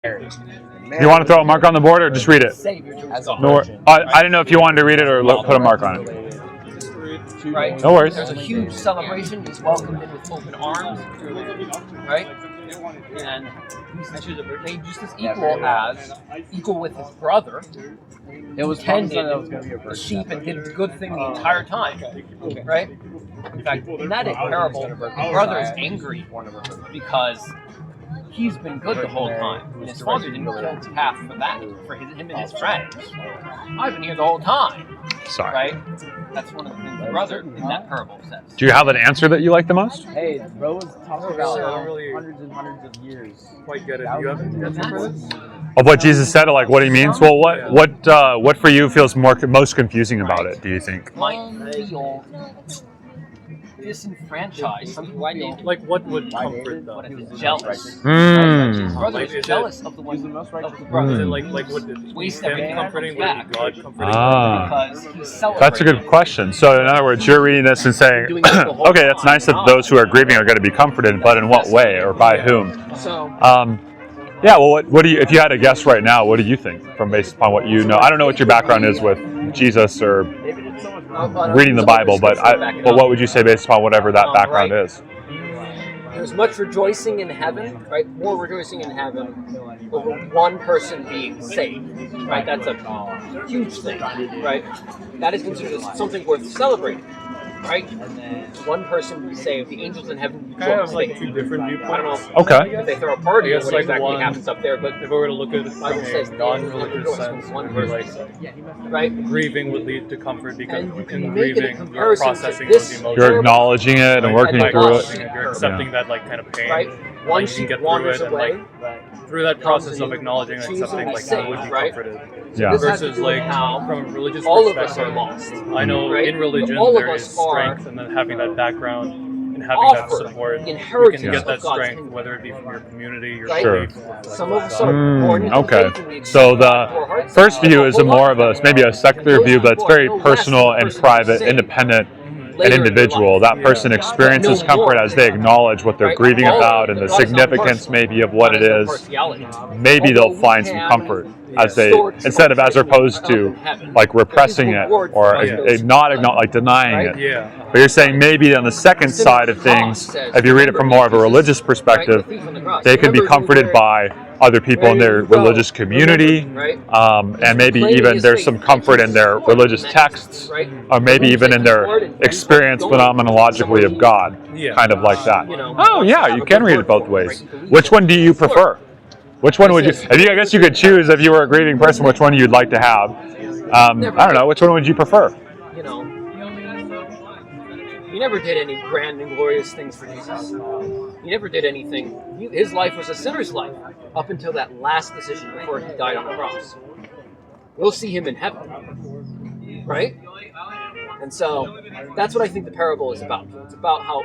You want to throw a mark on the board or just read it? No, I didn't know if you wanted to read it or put a mark on it. Right? No worries. There's a huge celebration. He's welcomed in with open arms. Right? And he's made just as equal with his brother. It was Tended that was going to be a the verse. sheep and did the good thing the entire time. Right? In fact, in that parable, the brother is angry because he's been good the whole time. And his father didn't kill his calf for that, for him and his friends. I've been here the whole time. Sorry. Right? That's one of the things the brother in that parable says. Do you have an answer that you like the most? Hey, bro was talking about really hundreds and hundreds of years. Quite get it. You have an answer for this? Of what Jesus said, or like what he means? Well, what for you feels most confusing about it? Do you think? Might feel disenfranchised. Some people feel Like, what would comfort them? what if it's jealous. His Mm. brother Like, is is jealous of the one of the brother. Is it like what did Waste him everything comforting? on Would it be God comforting? Ah, Because he's celebrating. that's a good question. So, in other words, you're reading this and saying, okay, that's nice that those who are grieving are going to be comforted, but in what way or by whom? So, Yeah, well, what do you? If you had to guess right now, what do you think from based upon what you know? I don't know what your background is with Jesus or reading the Bible, but what would you say based upon whatever that background is? there's much rejoicing in heaven, right? More rejoicing in heaven over one person being saved, right? That's a huge thing, right? That is considered something worth celebrating, right? One person be saved, the angels in heaven Kind of rejoice. like two different I don't viewpoints. know Okay. if they throw a party or I guess, what like, exactly one- happens up there, but If we were to look at it the from Bible says a the angels non-religious rejoice sense, when one it'd be person like right? grieving would lead to comfort because And you can in make it a grieving you're comparison to processing this- those emotions. You're acknowledging it and working Like, through acknowledging it. You're accepting that like kind of pain. Right? Like, One you can sheep get through wanders it and away. like through that process of acknowledging and choosing accepting to like save, you would be right? comforted. Yeah. This has to Versus do with like how from a religious all of us perspective, are lost. I know Right? in religion All of there us is are strength, and then having that background and having that offered support, you inheritance can get that of God's strength, kingdom. whether it be from your community, your Right? Sure. belief. Like Some of us God. are born into Okay. faith and we So accept God into our the hearts. first view is a whole more lot of a maybe a secular view, but it's very personal and private, independent, and later in their individual. life. That person experiences comfort as they acknowledge what they're Right? grieving All about and the God is not significance partial. maybe of what God it no is. partiality. Maybe they'll Although we find some have comfort as they stored instead of as opposed treasures to up in heaven. like repressing There's it reward or for those like denying right? it. Yeah. But you're saying maybe on the second side of things, if you read it from more of a religious perspective, they can be comforted by other people in their religious community, and maybe even there's some comfort in their religious texts, or maybe even in their experience phenomenologically of God, Yeah. kind of like that. Oh yeah, you can read it both ways. Which one do you prefer? Which one would you? I guess you could choose if you were a grieving person, which one you'd like to have. I don't know. Which one would you prefer? You know, he never did any grand and glorious things for Jesus. He never did anything. His life was a sinner's life up until that last decision before he died on the cross. We'll see him in heaven, right? And so that's what I think the parable is about. It's about how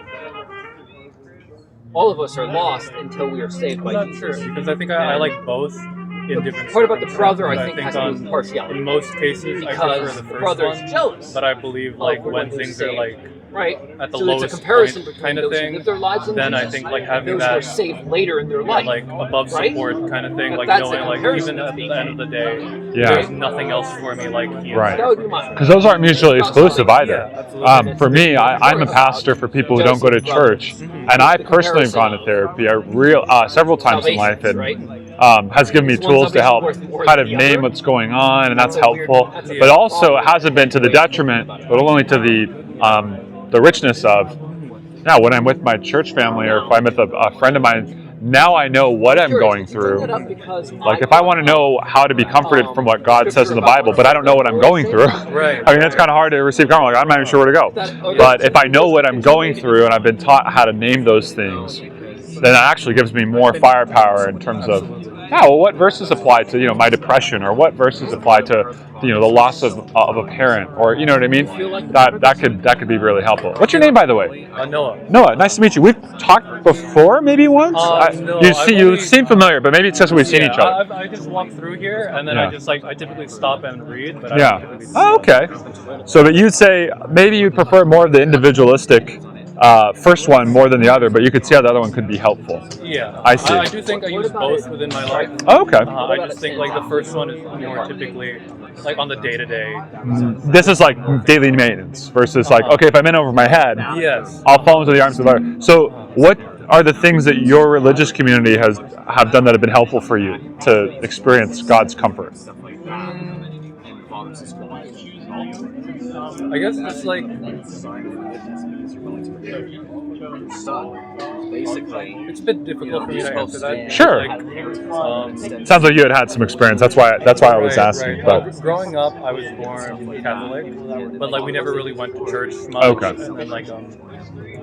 all of us are lost until we are saved I'm by not Jesus. sure because I think I like both in different. Part about the brother, I circumstances. think, has to do with partiality. In most cases, I Because prefer the the first brother one, is jealous. but I believe like of the when one who's things are saved. like Right? at the So lowest it's a comparison point between kind of those thing, who live their lives in then I Jesus think like and having those who are that saved later in their life. like above right? support kind of thing, But like that's the knowing like comparison even that's at being the end of the day, Yeah. there's nothing else for me like he is. Right. That would be my Because those aren't mutually exclusive Yeah, either. absolutely. For me, I'm a pastor for people who don't go to church, and I personally have gone to therapy several times in life, and has given me tools to help kind of name what's going on, and that's helpful. But also, it hasn't been to the detriment, but only to the richness of. Now, when I'm with my church family, or if I'm with a friend of mine, now I know what I'm going through. Like, if I want to know how to be comforted from what God says in the Bible, but I don't know what I'm going through, Right. I mean, it's kind of hard to receive comfort. Like, I'm not even sure where to go. But if I know what I'm going through and I've been taught how to name those things, then it actually gives me more firepower in terms of, what verses apply to, my depression, or what verses apply to, the loss of a parent, or, you know what I mean? That could be really helpful. What's your name, by the way? Noah. Noah, nice to meet you. We've talked before, maybe once? No, you seem familiar, but maybe it's just we've seen each other. I just walk through here, and then I typically stop and read. But Yeah. Oh, okay. So, but you'd say maybe you prefer more of the individualistic first one more than the other, but you could see how the other one could be helpful. Yeah, I see. I do think I use both within my life. Oh, okay. I just think like the first one is more typically like on the day-to-day. This is like daily maintenance versus like, okay, if I'm in over my head, Yes. I'll fall into the arms of the Lord. So what are the things that your religious community have done that have been helpful for you to experience God's comfort? I guess it's like it's a bit difficult for me to answer that. Sure. Like, Sounds like you had some experience. That's why I was asking. Right. But Growing up, I was born Catholic, but like we never really went to church much. Okay. And then like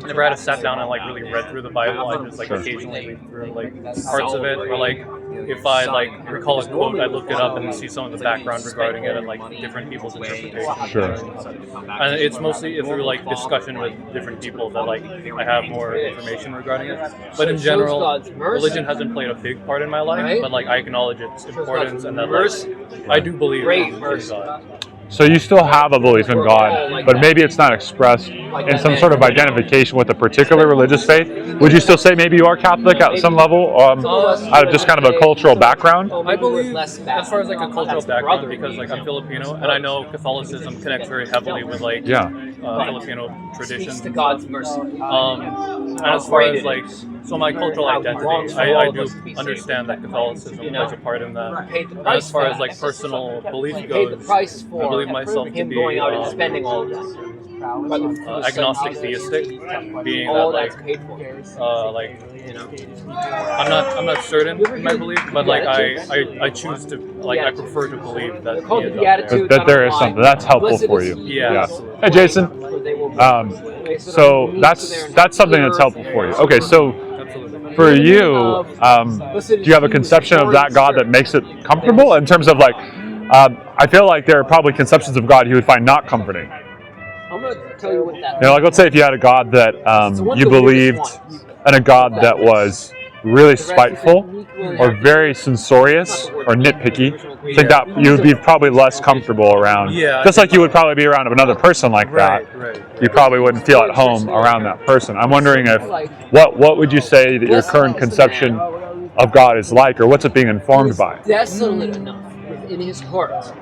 never had a sat down and like really read through the Bible. I just like Sure. occasionally read through like parts of it, or like if I like recall a quote, I look it up and see some of the background regarding it and like different people's interpretations. Sure. And it's mostly through like discussion with different people that like I have more information regarding it. But in general, religion hasn't played a big part in my life, but like I acknowledge its importance and that like I do believe in God. So you still have a belief in God, but maybe it's not expressed in some sort of identification with a particular religious faith. Would you still say maybe you are Catholic at some level, out of just kind of a cultural background? I believe, as far as like a cultural background, because like I'm Filipino, and I know Catholicism connects very heavily with like Filipino traditions. To God's mercy. And as far as like, so my cultural identity, I do understand that Catholicism plays a part in that. And as far as like personal belief goes, I believe myself to be going out and spending all of that. agnostic theistic, being that like I'm not certain in my belief, but like I choose to like I prefer to believe that That there is something that's helpful for you. Yeah. Hey, Jason. So that's something that's helpful for you. Okay, so for you, do you have a conception of that God that makes it comfortable in terms of like? I feel like there are probably conceptions of God you would find not comforting. I'm going to tell you what that You know, like let's say if you had a God that you believed, and a God that was really spiteful, or very censorious, or nitpicky, I think that you would be probably less comfortable around. Yeah. Just like you would probably be around another person like that. Right. You probably wouldn't feel at home around that person. I'm wondering if what would you say that your current conception of God is like, or what's it being informed by? Desolate enough within his heart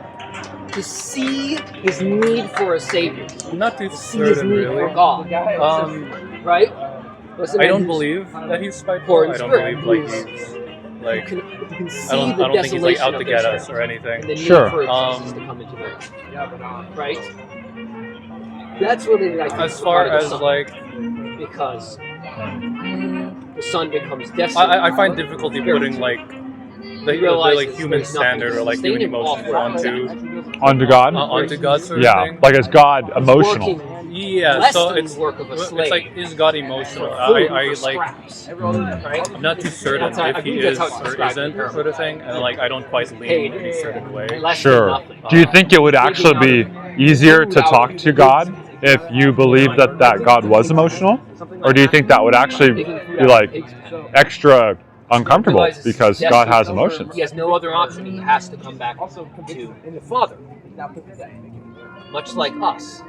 to see his need for a savior, Not too see his certain, need really. for God, right? I don't believe that he's spiteful. I don't believe like he's like. You can see I don't think he's like out to get us or anything. The need Sure. for Jesus to come into this, right? That's really I think As far part of the as Son, like, because the Son becomes desolate. I find difficulty putting like the like human standard or like human emotions Onto God? onto God sort of Yeah, thing. like is God emotional? Yeah, less so than it's the work of a it's slave. like, is God emotional? I like, right? I'm not too certain That's how- I if he think is that's how it's or described isn't, in the sort of thing, and like I don't quite lean in a certain way. Less Sure. than nothing. Do you think it would actually be easier to talk to God if you believed that God was emotional? Or do you think that would actually be like extra uncomfortable because God has emotions? He has no other option. He has to come back to the Father. Much like us,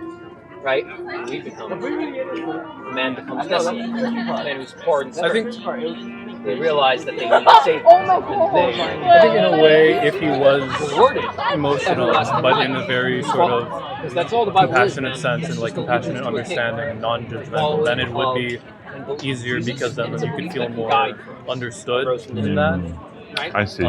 right? We become, a man becomes desolate. A man who's poor and I think they realize that they need a savior. I think in a way, if he was Rewarded. emotional, but in a very sort of Because that's all the Bible is. compassionate sense and like compassionate understanding and non-judgmental, then it would be easier because then you could feel more understood in that. I see.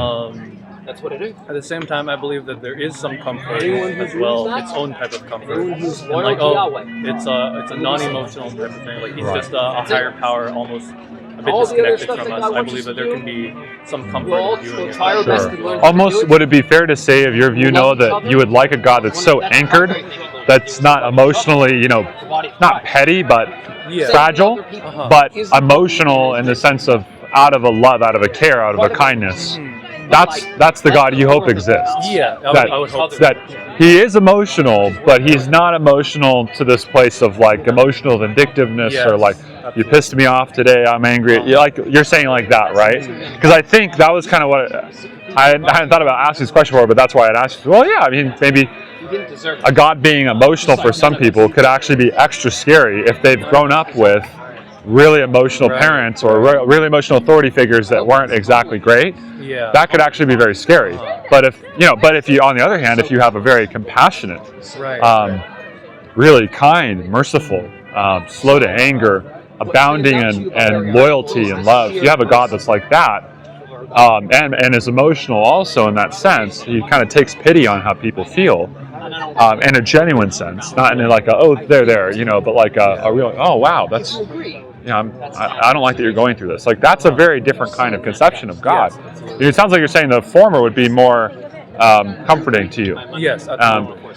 That's what it is. At the same time, I believe that there is some comfort as well, its own type of comfort. Anyone who's And loyal like, to Yahweh. it's a non-emotional type of thing. Like he's Right. just a higher power, almost a bit All the other disconnected stuff from that us. God I wants believe us that to there do, can be some comfort we'll in viewing it. try our best to learn to Almost, do it. would it be fair to say of your view, Noah, that you would like a God that's so anchored, that's not emotionally, not petty, but Yeah. fragile, Uh-huh. but emotional in the sense of out of a love, out of a care, out of a kindness? That's the God you hope exists. Yeah, I That, would hope so. that he is emotional, but he's not emotional to this place of like emotional vindictiveness Yes, or like you pissed me off today, I'm angry. You're saying like that, right? Because I think that was kind of what I hadn't thought about asking this question before, but that's why I'd asked. Well, yeah, I mean, maybe didn't deserve it. a God being emotional for some people could actually be extra scary if they've grown up with really emotional parents or really emotional authority figures that weren't exactly great. Yeah. That could actually be very scary. But if you, on the other hand, if you have a very compassionate, really kind, merciful, slow to anger, abounding in loyalty and love, you have a God that's like that, and is emotional also in that sense. He kind of takes pity on how people feel, in a genuine sense, not in like they're there, but like a real, oh wow, that's, I don't like that you're going through this. Like that's a very different kind of conception of God. It sounds like you're saying the former would be more comforting to you. Yes.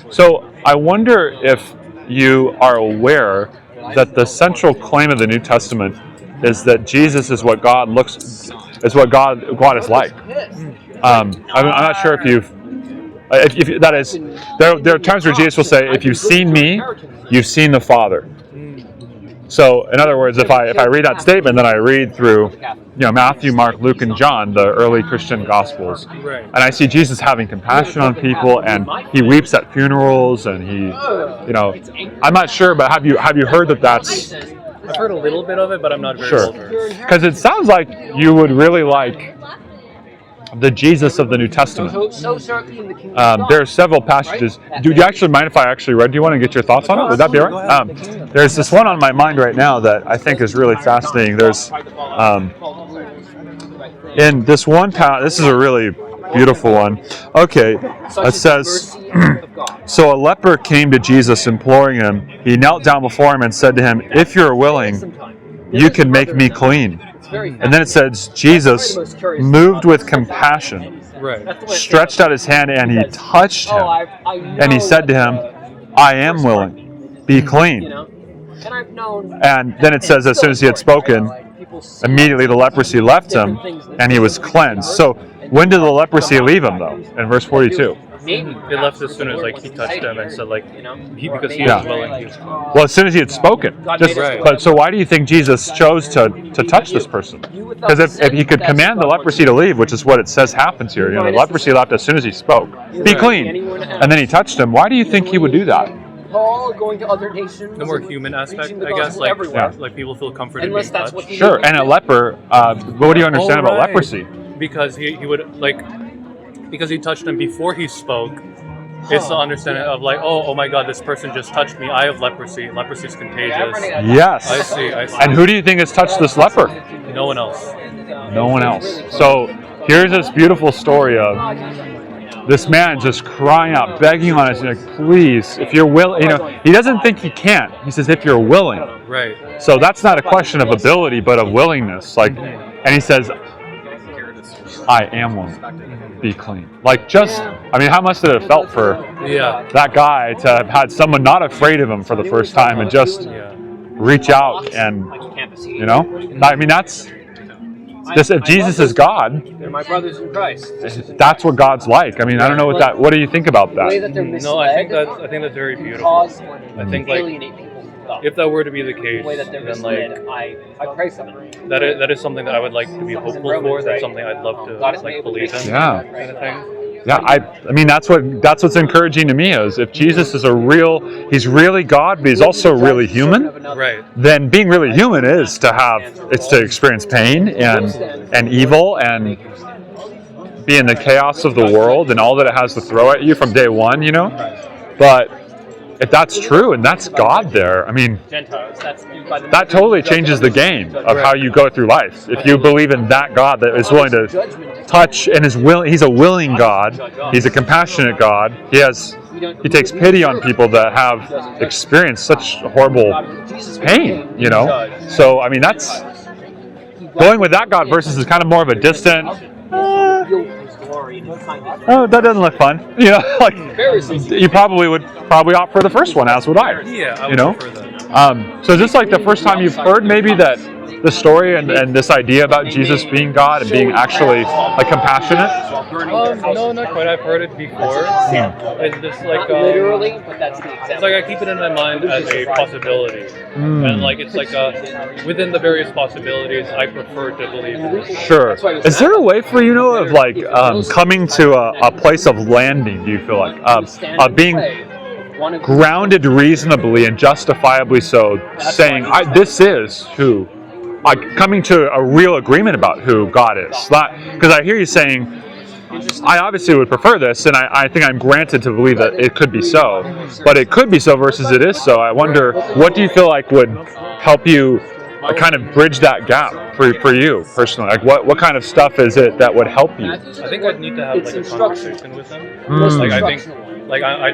So I wonder if you are aware that the central claim of the New Testament is that Jesus is what God God is like. I'm not sure if that is, there are times where Jesus will say, "If you've seen me, you've seen the Father." So, in other words, if I read that statement, then I read through, Matthew, Mark, Luke, and John, the early Christian Gospels, and I see Jesus having compassion on people, and he weeps at funerals, and he, I'm not sure, but have you heard that that's? I've heard a little bit of it, but I'm not very well versed. Because it sounds like you would really like the Jesus of the New Testament. There are several passages. Do you actually mind if I actually read? Do you want to get your thoughts on it? Would that be all right? There's this one on my mind right now that I think is really fascinating. There's in this one this is a really beautiful one. Okay, it says, so a leper came to Jesus imploring him. He knelt down before him and said to him, "If you're willing, you can make me clean." And then it says, Jesus, moved with compassion, stretched out his hand and he touched him. And he said to him, "I am willing, be clean." And then it says, as soon as he had spoken, immediately the leprosy left him and he was cleansed. So when did the leprosy leave him, though? In verse 42. It left as soon as he touched him and said because he was willing. Well, as soon as he had spoken. But so why do you think Jesus chose to touch this person? Because if he could command the leprosy to leave, which is what it says happens here, the leprosy left as soon as he spoke. Be clean. And then he touched him. Why do you think he would do that? Going to other nations. The more human aspect, I guess, like people feel comforted being touched. Sure, and a leper, what do you understand about leprosy? Because he would because he touched him before he spoke. It's the understanding of oh my God, this person just touched me. I have leprosy. Leprosy is contagious. Yes. I see. And who do you think has touched this leper? No one else. No one else. So here's this beautiful story of this man just crying out, begging on us, please, if you're willing, he doesn't think he can't. He says, if you're willing. Right. So that's not a question of ability, but of willingness. And he says, I am willing, be clean. How much did it have felt for that guy to have had someone not afraid of him for the first time and just reach out and, that's, if Jesus is God, they're my brothers in Christ. That's what God's like. I don't know what do you think about that? No, I think that's very beautiful. I think if that were to be the case, then I pray for them. That is something that I would like to be hopeful for. That's something I'd love to believe in. Yeah. Kind of thing. Yeah, that's what's encouraging to me is if Jesus is he's really God, but he's also really human. Right. Then being really human is to experience pain and evil and be in the chaos of the world and all that it has to throw at you from day one, But if that's true and that's God there, that totally changes the game of how you go through life. If you believe in that God that is willing to touch and he's a willing God, he's a compassionate God. He takes pity on people that have experienced such horrible pain, So that's going with that God versus is kind of more of a distant. Oh, that doesn't look fun. You probably would opt for the first one, as would I. Yeah, I would prefer that. So is this the first time you've heard maybe that the story and this idea about Jesus being God and being actually compassionate? No, not quite. I've heard it before. It's just literally, but that's the example. It's I keep it in my mind as a possibility, and it's within the various possibilities, I prefer to believe in it. Sure. Is there a way for of coming to a place of landing? Do you feel like being grounded reasonably and justifiably so, saying, this is who, coming to a real agreement about who God is. Because I hear you saying, I obviously would prefer this, and I think I'm granted to believe that it could be so, but it could be so versus it is so. I wonder, what do you feel like would help you kind of bridge that gap for you personally? Like, what kind of stuff is it that would help you? I think I'd need to have like a conversation with him. Like I think, like I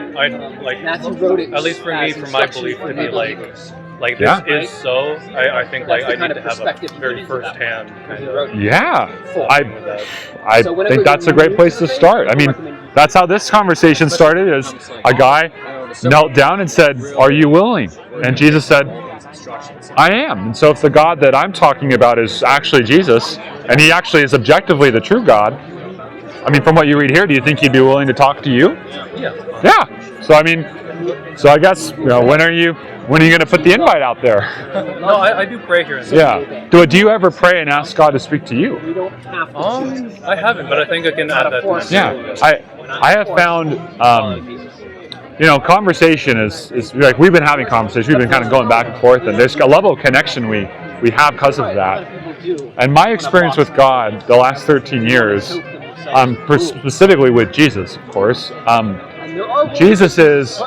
like at least for me, for my belief to be like this is so. I think like I need to have a very first-hand kind of. Yeah, I think that's a great place to start. I mean, that's how this conversation started. Is a guy knelt down and said, "Are you willing?" And Jesus said, I am. And so if the God that I'm talking about is actually Jesus, and he actually is objectively the true God, I mean, from what you read here, do you think he'd be willing to talk to you? Yeah. Yeah. So I mean, I guess, when are you going to put the invite out there? No, I do pray here. Yeah. Do you ever pray and ask God to speak to you? I haven't, but I think I can add that to my Yeah. I have found conversation is like, we've been having conversations, we've been kind of going back and forth, and there's a level of connection we have because of that. And my experience with God the last 13 years, specifically with Jesus, of course, Jesus is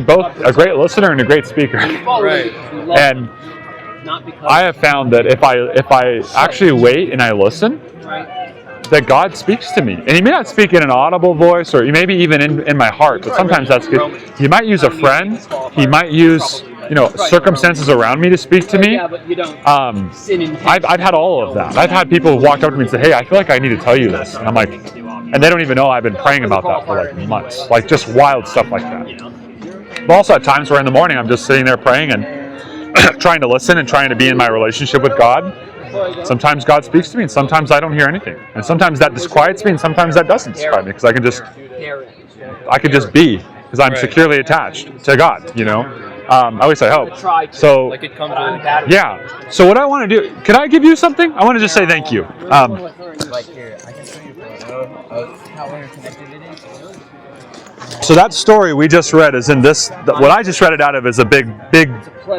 both a great listener and a great speaker. Right. And I have found that if I actually wait and I listen, that God speaks to me. And he may not speak in an audible voice, or maybe even in my heart, but sometimes that's good. He might use a friend. He might use, circumstances around me to speak to me. I've had all of that. I've had people who walked up to me and say, hey, I feel like I need to tell you this. And I'm like, and they don't even know I've been praying about that for like months. Like, just wild stuff like that. But also at times where in the morning I'm just sitting there praying and trying to listen and trying to be in my relationship with God. Sometimes God speaks to me, and sometimes I don't hear anything. And sometimes that disquiets me, and sometimes that doesn't disquiet me, because I can just be, because I'm securely attached to God, at least I hope. So, like it comes yeah. So what I want to do, can I give you something? I want to just say thank you. Like here, I can show you a photo of how interconnected it is. So that story we just read is in this. What I just read it out of is a big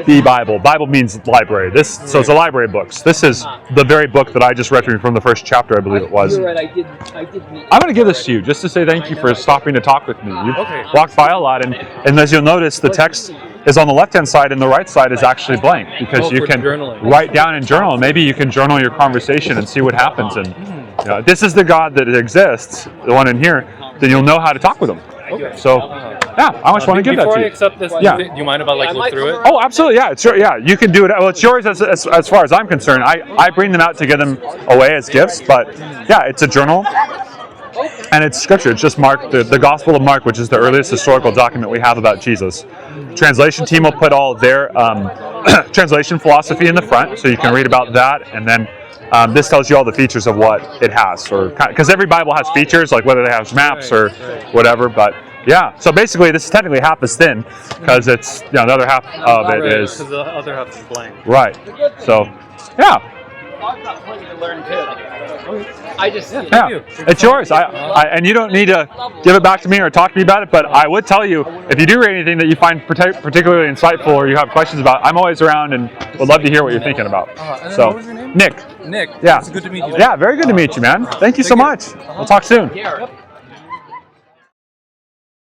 B Bible. Bible means library. So it's a library of books. This is the very book that I just read from the first chapter, I believe it was. I'm going to give this to you just to say thank you for stopping to talk with me. You walked by a lot, and as you'll notice, the text is on the left-hand side, and the right side is actually blank, because you can write down and journal. And maybe you can journal your conversation and see what happens. And this is the God that exists, the one in here. Then you'll know how to talk with him. So, yeah, I just want to give that to you. Before I accept this, do you mind if I look through it? Oh, absolutely, yeah. It's you can do it. Well, it's yours as far as I'm concerned. I bring them out to give them away as gifts, but yeah, it's a journal, and it's scripture. It's just Mark, the Gospel of Mark, which is the earliest historical document we have about Jesus. Translation team will put all their translation philosophy in the front, so you can read about that, and then this tells you all the features of what it has, or because every Bible has features, like whether they have maps or whatever. But yeah, so basically this is technically half as thin, because it's the other half of it is because the other half is blank. Right. So yeah. I've got plenty to learn too. It's yours. And you don't need to give it back to me or talk to me about it. But I would tell you, if you do read anything that you find particularly insightful or you have questions about, I'm always around and would love to hear what you're thinking about. So, what was your name? Nick. Nick. Yeah. It's good to meet you. Yeah, very good to meet you, man. Thank you so much. We'll talk soon.